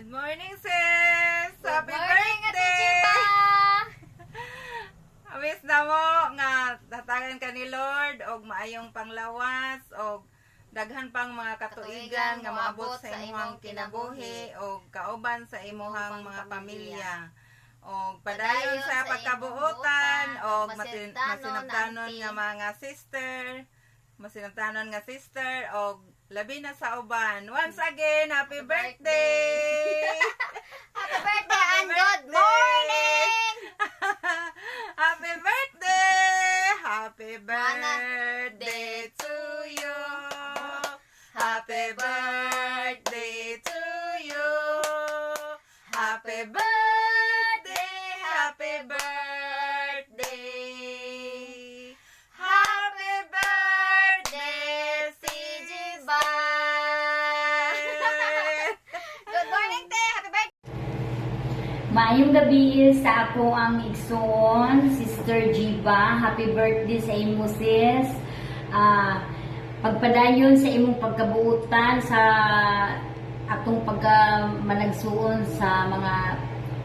Good morning, sis! Happy morning, birthday! Ate Awis na mo nga tatagan ka ni Lord og maayong panglawas og daghan pang mga katuigan nga maabot sa imong kinabuhi og kauban sa imong mga pamilya. Og padayon sa pagkabuotan og masinabtanon nga mga sister og labi na sa uban. Once again, happy birthday! Happy birthday and good morning! Happy birthday! Happy birthday to you! Happy birthday to you! Happy birthday! Happy birthday! Happy birthday, CG Bye! Good morning, te! Happy birthday! Maayong gabi sa ako ang igsoon, Sister Jiba. Happy birthday sa imo, sis. Pagpadayon sa imong pagkabuutan sa atong pagkamanagsuon sa mga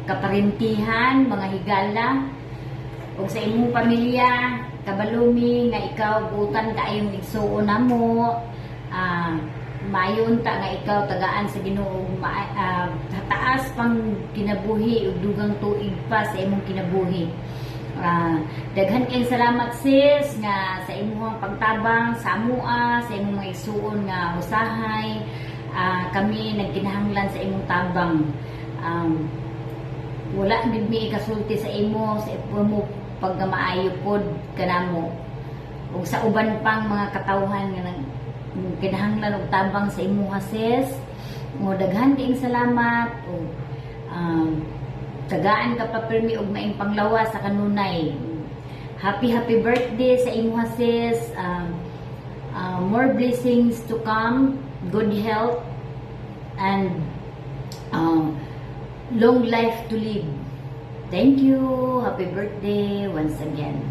kaparintihan, mga higala, o sa imong pamilya, kabalumi, nga ikaw buutan kaayong igsoon namo. Mayon ta nga ikaw tagaan sa Ginoo, taas pang kinabuhi ug dugang tuig pa sa imong kinabuhi. Daghan kayong salamat, sis, nga sa imong pagtabang sa amua, sa imong mga igsuon nga usahay. Kami nagkinahanglan sa imong tabang. Wala gid mi ikasulti sa imo, sa imo paggamaayo pod kanamo ug sa uban pang mga katawhan nga kinahanglan og tabang sa imuha, sis. Mo daghan kayong salamat ug tagaan ka pa pirmi og maing panglawas sa kanunay. Happy birthday sa imuha, sis. More blessings to come, good health and long life to live. Thank you. Happy birthday once again.